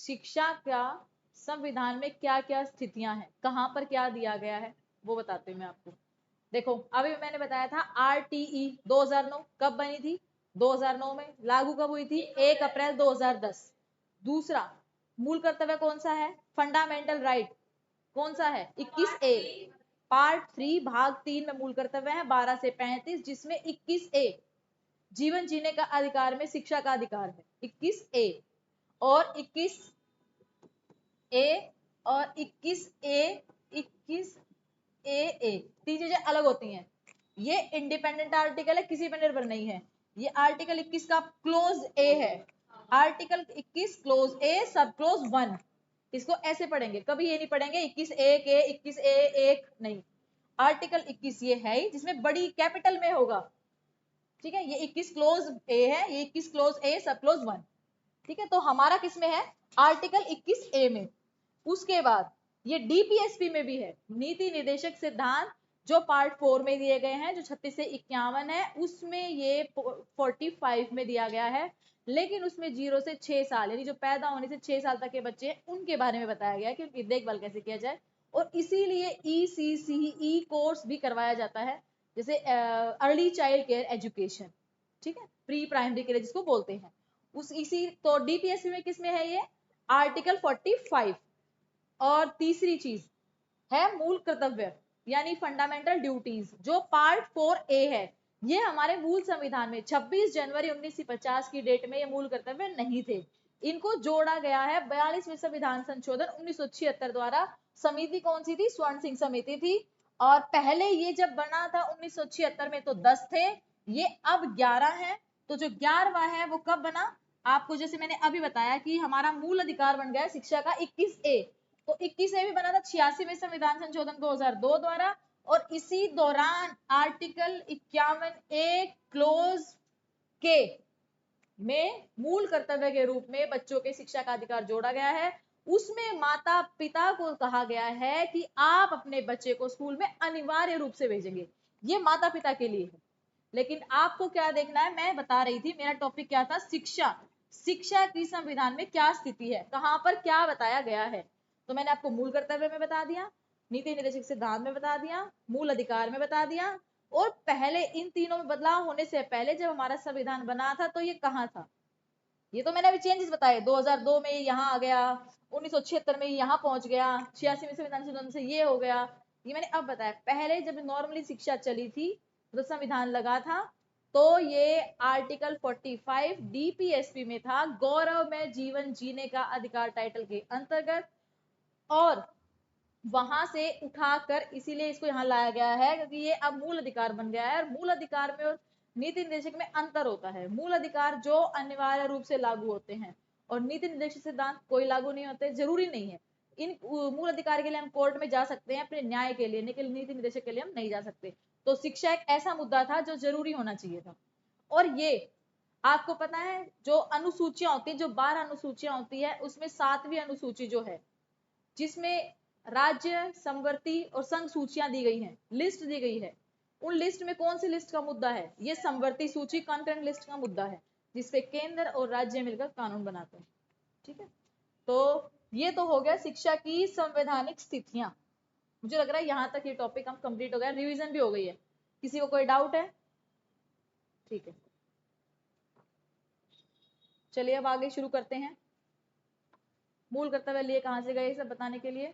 शिक्षा का संविधान में क्या क्या स्थितियां हैं, कहां पर क्या दिया गया है, वो बताती हूँ मैं आपको। देखो अभी मैंने बताया था RTE 2009 कब बनी थी, 2009 में। लागू कब हुई थी, 1 अप्रैल 2010। दूसरा मूल कर्तव्य कौन सा है, फंडामेंटल राइट कौन सा है, 21A। पार्ट 3 भाग 3 में मूल कर्तव्य है 12 से 35, जिसमें 21A जीवन जीने का अधिकार में शिक्षा का अधिकार है, 21A। और 21A और 21A तीन चीजें अलग होती हैं। ये इंडिपेंडेंट आर्टिकल है, किसी पर निर्भर नहीं है। ये आर्टिकल 21 का क्लोज ए है, आर्टिकल 21 क्लोज ए सब क्लोज 1। इसको ऐसे पढ़ेंगे, कभी ये नहीं पढ़ेंगे 21A के 21A 1 नहीं। आर्टिकल 21 ये है ही जिसमें बड़ी कैपिटल में होगा, ठीक है। ये 21 क्लोज ए है, ये 21 क्लोज ए सब क्लोज 1, ठीक है। तो हमारा किस में है, आर्टिकल 21A में। उसके बाद ये DPSP में भी है, नीति निर्देशक सिद्धांत, जो पार्ट 4 में दिए गए हैं, जो 36 से 51 है, उसमें ये 45 में दिया गया है। लेकिन उसमें 0 से 6 साल यानी जो पैदा होने से 6 साल तक के बच्चे हैं उनके बारे में बताया गया है कि उनकी देखभाल कैसे किया जाए। और इसीलिए ECCE कोर्स भी करवाया जाता है, जैसे अर्ली चाइल्ड केयर एजुकेशन, ठीक है, प्री प्राइमरी के लिए जिसको बोलते हैं। उस इसी तो DPSP में किसमें है ये, आर्टिकल 45। और तीसरी चीज है मूल कर्तव्य यानी फंडामेंटल ड्यूटीज, जो पार्ट 4A है। ये हमारे मूल संविधान में 26 जनवरी 1950 की डेट में ये मूल कर्तव्य नहीं थे, इनको जोड़ा गया है 42वें संविधान संशोधन 1976 द्वारा। समिति कौन सी थी, स्वर्ण सिंह समिति थी। और पहले ये जब बना था 1976 में तो 10 थे, ये अब 11 है। तो जो 11वां है वो कब बना, आपको जैसे मैंने अभी बताया कि हमारा मूल अधिकार बन गया शिक्षा का 21A, तो 21A भी बना था 86वें संविधान संशोधन 2002 द्वारा। और इसी दौरान आर्टिकल 51A क्लोज के में मूल कर्तव्य के रूप में बच्चों के शिक्षा का अधिकार जोड़ा गया है। उसमें माता पिता को कहा गया है कि आप अपने बच्चे को स्कूल में अनिवार्य रूप से भेजेंगे, ये माता पिता के लिए है। लेकिन आपको क्या देखना है, मैं बता रही थी मेरा टॉपिक क्या था, शिक्षा। शिक्षा की संविधान में क्या स्थिति है, कहां पर क्या बताया गया है। तो मैंने आपको मूल कर्तव्य में बता दिया, नीति निर्देशक सिद्धांत में बता दिया, मूल अधिकार में बता दिया। और पहले इन तीनों में बदलाव होने से पहले जब हमारा संविधान बना था तो ये कहां था, ये तो मैंने अभी चेंजेस बताए। 2002 में यहाँ आ गया, 1976 में यहाँ पहुंच गया, 86 में संविधान संशोधन से ये हो गया, ये मैंने अब बताया। पहले जब नॉर्मली शिक्षा चली थी तो संविधान लगा था, तो ये आर्टिकल 45 DPSP में था, गौरव में जीवन जीने का अधिकार टाइटल के अंतर्गत। और वहां से उठाकर इसीलिए इसको यहाँ लाया गया है क्योंकि ये अब मूल अधिकार बन गया है। और मूल अधिकार में और नीति निर्देशक में अंतर होता है। मूल अधिकार जो अनिवार्य रूप से लागू होते हैं और नीति निर्देशक सिद्धांत कोई लागू नहीं होते, जरूरी नहीं है। इन मूल अधिकार के लिए हम कोर्ट में जा सकते हैं अपने न्याय के लिए, लेकिन नीति निर्देशक के लिए हम नहीं जा सकते। तो शिक्षा एक ऐसा मुद्दा था जो जरूरी होना चाहिए था। और ये आपको पता है जो अनुसूचियां होती है, जो 12 अनुसूचियां होती है, उसमें 7वीं अनुसूची जो है जिसमें राज्य संवर्ती और संघ सूचियां दी गई हैं, लिस्ट दी गई है, उन लिस्ट में कौन सी लिस्ट का मुद्दा है, ये संवर्ती सूची कंटेंट लिस्ट का मुद्दा है, जिसपे केंद्र और राज्य मिलकर कानून बनाते हैं, ठीक है। तो ये तो हो गया शिक्षा की संवैधानिक स्थितियां। मुझे लग रहा है यहां तक ये टॉपिक हम कंप्लीट हो गया, रिवीजन भी हो गई है। किसी को कोई डाउट है, ठीक है। चलिए अब आगे शुरू करते हैं। मूल कर्तव्य लिए कहां से गए सब बताने के लिए।